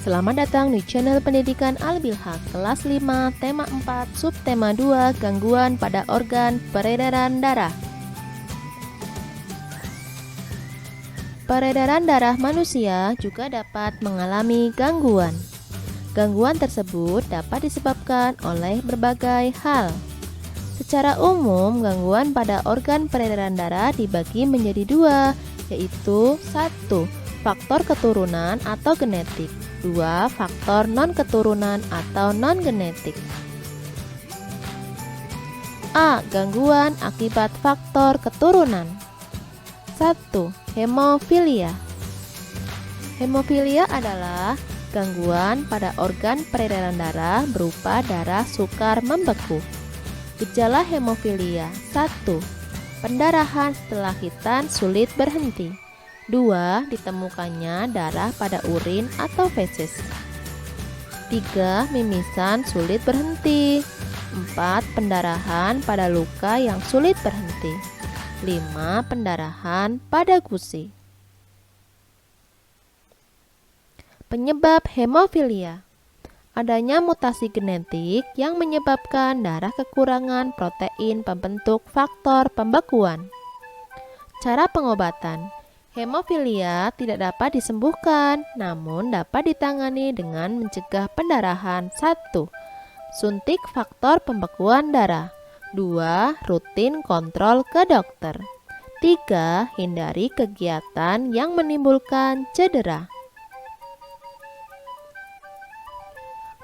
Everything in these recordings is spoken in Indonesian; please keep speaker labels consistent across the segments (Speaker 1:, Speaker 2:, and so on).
Speaker 1: Selamat datang di channel pendidikan Al-Bilhaq, kelas 5, tema 4, subtema 2, gangguan pada organ peredaran darah. Peredaran darah manusia juga dapat mengalami gangguan. Gangguan tersebut dapat disebabkan oleh berbagai hal. Secara umum, gangguan pada organ peredaran darah dibagi menjadi dua, yaitu 1. Faktor keturunan atau genetik. 2. Faktor non-keturunan atau non-genetik. A. Gangguan akibat faktor keturunan. 1. Hemofilia. Hemofilia adalah gangguan pada organ peredaran darah berupa darah sukar membeku. Gejala hemofilia. 1. Pendarahan setelah hitan sulit berhenti. 2. Ditemukannya darah pada urin atau feses. 3. Mimisan sulit berhenti. 4. Pendarahan pada luka yang sulit berhenti. 5. Pendarahan pada gusi. Penyebab hemofilia. Adanya mutasi genetik yang menyebabkan darah kekurangan protein pembentuk faktor pembekuan. Cara pengobatan. Hemofilia tidak dapat disembuhkan, namun dapat ditangani dengan mencegah pendarahan. 1. Suntik faktor pembekuan darah. 2. Rutin kontrol ke dokter. 3. Hindari kegiatan yang menimbulkan cedera.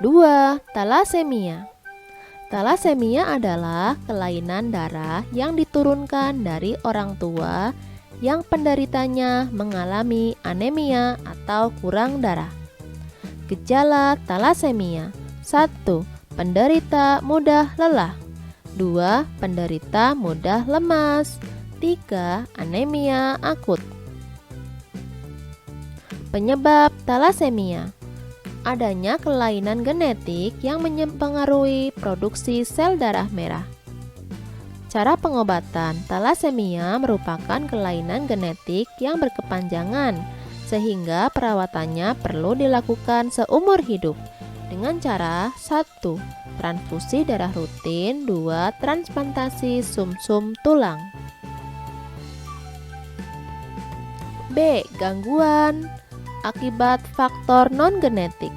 Speaker 1: 2. Talasemia. Talasemia adalah kelainan darah yang diturunkan dari orang tua yang penderitanya mengalami anemia atau kurang darah. Gejala talasemia. 1. Penderita mudah lelah. 2. Penderita mudah lemas. 3. Anemia akut. Penyebab talasemia. Adanya kelainan genetik yang mempengaruhi produksi sel darah merah. Cara pengobatan. Talasemia merupakan kelainan genetik yang berkepanjangan, sehingga perawatannya perlu dilakukan seumur hidup dengan cara 1. Transfusi darah rutin. 2. Transplantasi sumsum tulang. B. Gangguan akibat faktor non-genetik.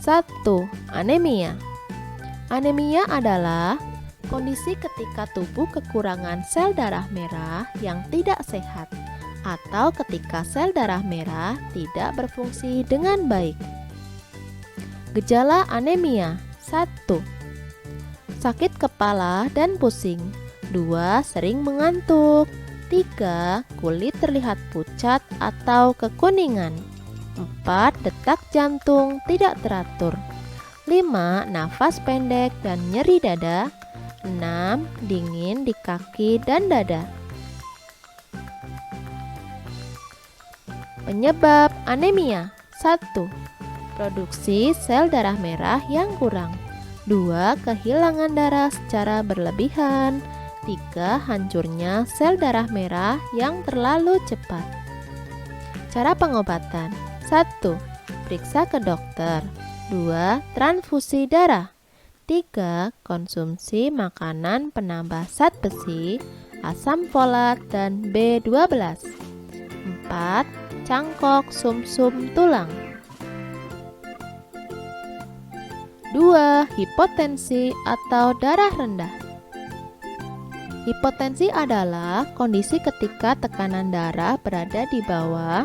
Speaker 1: 1. Anemia. Anemia adalah kondisi ketika tubuh kekurangan sel darah merah yang tidak sehat atau ketika sel darah merah tidak berfungsi dengan baik. Gejala anemia. 1. Sakit kepala dan pusing. 2. Sering mengantuk. 3. Kulit terlihat pucat atau kekuningan. 4. Detak jantung tidak teratur. 5. Nafas pendek dan nyeri dada. 6. Dingin di kaki dan dada. Penyebab anemia. 1. Produksi sel darah merah yang kurang. 2. Kehilangan darah secara berlebihan. 3. Hancurnya sel darah merah yang terlalu cepat. Cara pengobatan. 1. Periksa ke dokter. 2. Transfusi darah. 3. Konsumsi makanan penambah zat besi, asam folat, dan B12. 4. Cangkok sumsum tulang. 2. Hipotensi atau darah rendah. Hipotensi adalah kondisi ketika tekanan darah berada di bawah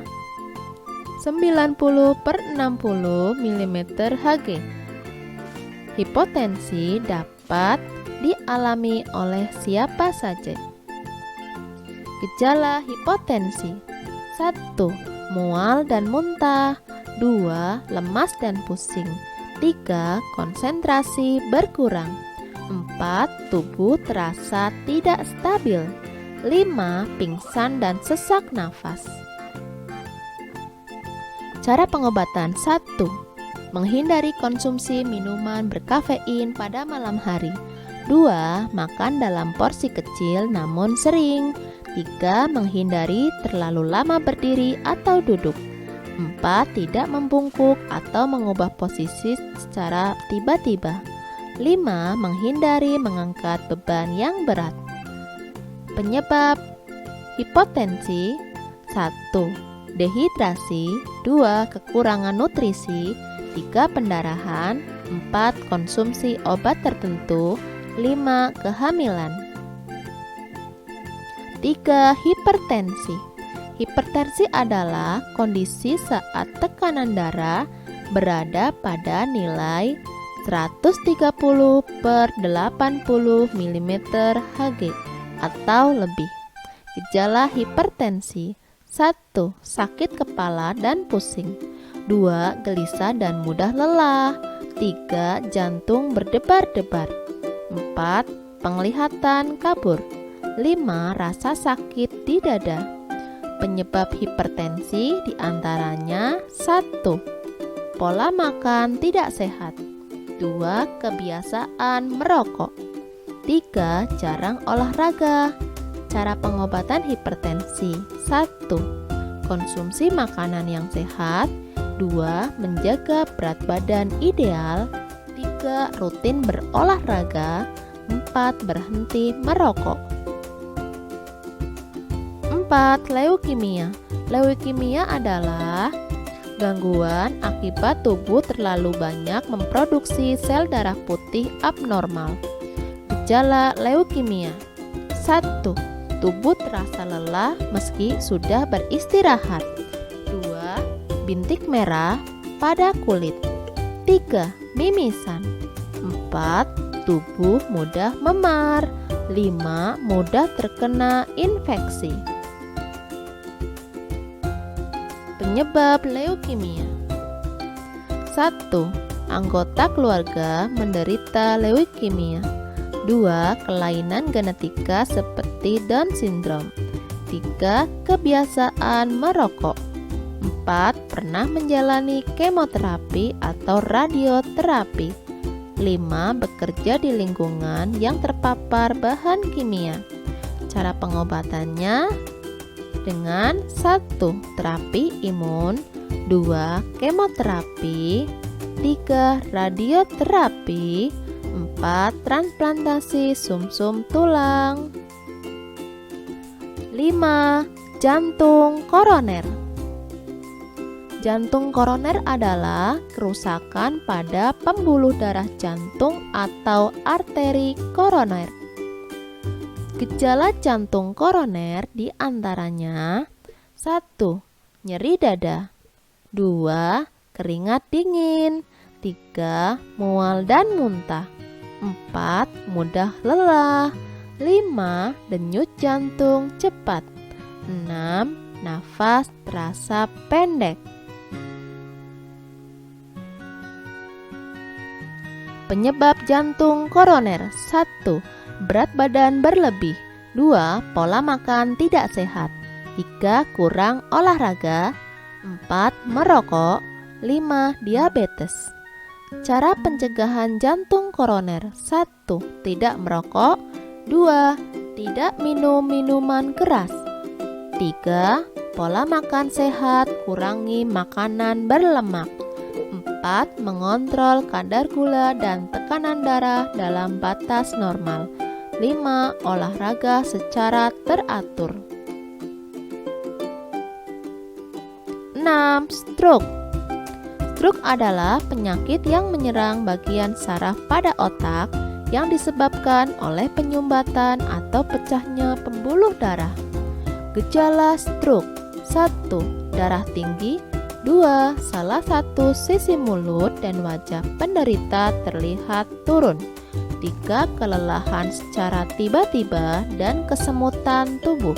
Speaker 1: 90/60 mm/Hg. Hipotensi dapat dialami oleh siapa saja. Gejala hipotensi. 1. Mual dan muntah. 2. Lemas dan pusing. 3. Konsentrasi berkurang. 4. Tubuh terasa tidak stabil. 5. Pingsan dan sesak nafas. Cara pengobatan. 1. Menghindari konsumsi minuman berkafein pada malam hari. 2. Makan dalam porsi kecil namun sering. 3. Menghindari terlalu lama berdiri atau duduk. 4. Tidak membungkuk atau mengubah posisi secara tiba-tiba. 5. Menghindari mengangkat beban yang berat. Penyebab hipotensi: 1. Dehidrasi. 2. Kekurangan nutrisi. 3. Pendarahan. 4. Konsumsi obat tertentu. 5. Kehamilan. 3. Hipertensi. Hipertensi adalah kondisi saat tekanan darah berada pada nilai 130/80 mm Hg atau lebih. Gejala hipertensi: 1. Sakit kepala dan pusing. 2. Gelisah dan mudah lelah. 3. Jantung berdebar-debar. 4. Penglihatan kabur. 5. Rasa sakit di dada. Penyebab hipertensi diantaranya: 1. Pola makan tidak sehat. 2. Kebiasaan merokok. 3. Jarang olahraga. Cara pengobatan hipertensi: 1. Konsumsi makanan yang sehat. 2. Menjaga berat badan ideal. 3. Rutin berolahraga. 4. Berhenti merokok. 4. Leukemia. Leukemia adalah gangguan akibat tubuh terlalu banyak memproduksi sel darah putih abnormal. Gejala leukemia: 1. Tubuh terasa lelah meski sudah beristirahat. 2. Bintik merah pada kulit. 3. Mimisan. 4. Tubuh mudah memar. 5. Mudah terkena infeksi. Penyebab leukemia: 1. Anggota keluarga menderita leukemia. 2. Kelainan genetika seperti Down syndrome. 3. Kebiasaan merokok. 4. Pernah menjalani kemoterapi atau radioterapi. 5. Bekerja di lingkungan yang terpapar bahan kimia. Cara pengobatannya dengan: 1. Terapi imun. 2. Kemoterapi. 3. Radioterapi. 4. Transplantasi sumsum tulang. 5. Jantung koroner. Jantung koroner adalah kerusakan pada pembuluh darah jantung atau arteri koroner. Gejala jantung koroner diantaranya: 1. Nyeri dada. 2. Keringat dingin. 3. Mual dan muntah. 4. Mudah lelah. 5. Denyut jantung cepat. 6. Nafas terasa pendek. Penyebab jantung koroner: 1. Berat badan berlebih. 2. Pola makan tidak sehat. 3. Kurang olahraga. 4. Merokok. 5. Diabetes. Cara pencegahan jantung koroner: 1. Tidak merokok. 2. Tidak minum minuman keras. 3. Pola makan sehat, kurangi makanan berlemak. 4. Mengontrol kadar gula dan tekanan darah dalam batas normal. 5. Olahraga secara teratur. 6. Stroke. Stroke adalah penyakit yang menyerang bagian saraf pada otak yang disebabkan oleh penyumbatan atau pecahnya pembuluh darah. Gejala stroke: 1. Darah tinggi. 2. Salah satu sisi mulut dan wajah penderita terlihat turun. 3. Kelelahan secara tiba-tiba dan kesemutan tubuh.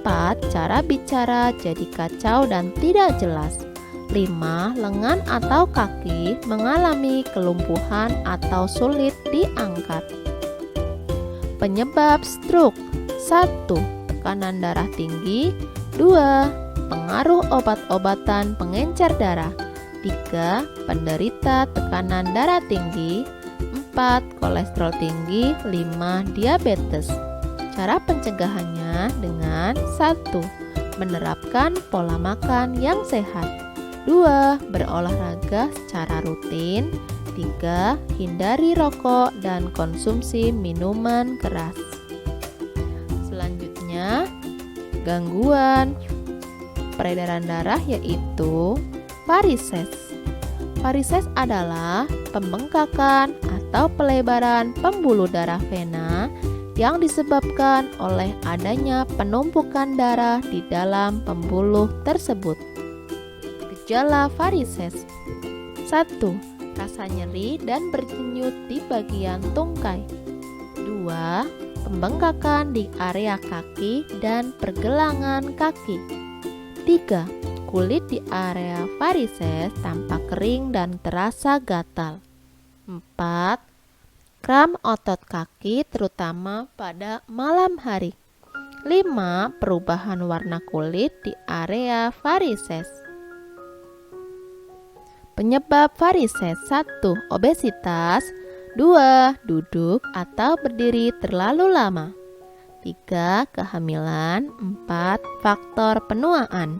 Speaker 1: 4. Cara bicara jadi kacau dan tidak jelas. 5. Lengan atau kaki mengalami kelumpuhan atau sulit diangkat. Penyebab stroke: 1. Tekanan darah tinggi. 2. Pengaruh obat-obatan pengencer darah. 3. Penderita tekanan darah tinggi. 4. Kolesterol tinggi. 5. Diabetes. Cara pencegahannya dengan: 1. menerapkan pola makan yang sehat. 2. Berolahraga secara rutin. 3. Hindari rokok dan konsumsi minuman keras. Selanjutnya, gangguan peredaran darah yaitu varises. Varises adalah pembengkakan atau pelebaran pembuluh darah vena yang disebabkan oleh adanya penumpukan darah di dalam pembuluh tersebut. Gejala varises: 1. Rasa nyeri dan berdenyut di bagian tungkai. 2. Pembengkakan di area kaki dan pergelangan kaki. 3. Kulit di area varises tampak kering dan terasa gatal. 4. Kram otot kaki terutama pada malam hari. 5. Perubahan warna kulit di area varises. Penyebab varises: 1. Obesitas. 2. Duduk atau berdiri terlalu lama. 3. Kehamilan. 4. Faktor penuaan.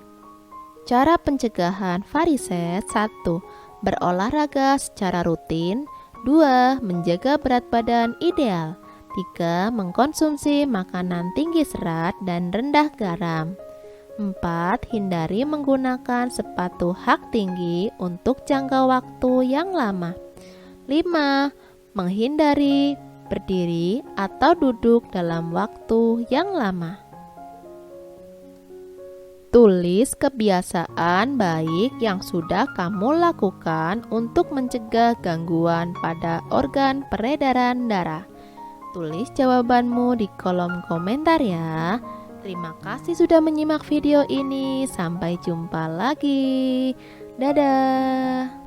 Speaker 1: Cara pencegahan varises: 1. Berolahraga secara rutin. 2. Menjaga berat badan ideal. 3. Mengkonsumsi makanan tinggi serat dan rendah garam. 4. Hindari menggunakan sepatu hak tinggi untuk jangka waktu yang lama. 5. Menghindari berdiri atau duduk dalam waktu yang lama. Tulis kebiasaan baik yang sudah kamu lakukan untuk mencegah gangguan pada organ peredaran darah. Tulis jawabanmu di kolom komentar ya. Terima kasih sudah menyimak video ini. Sampai jumpa lagi. Dadah.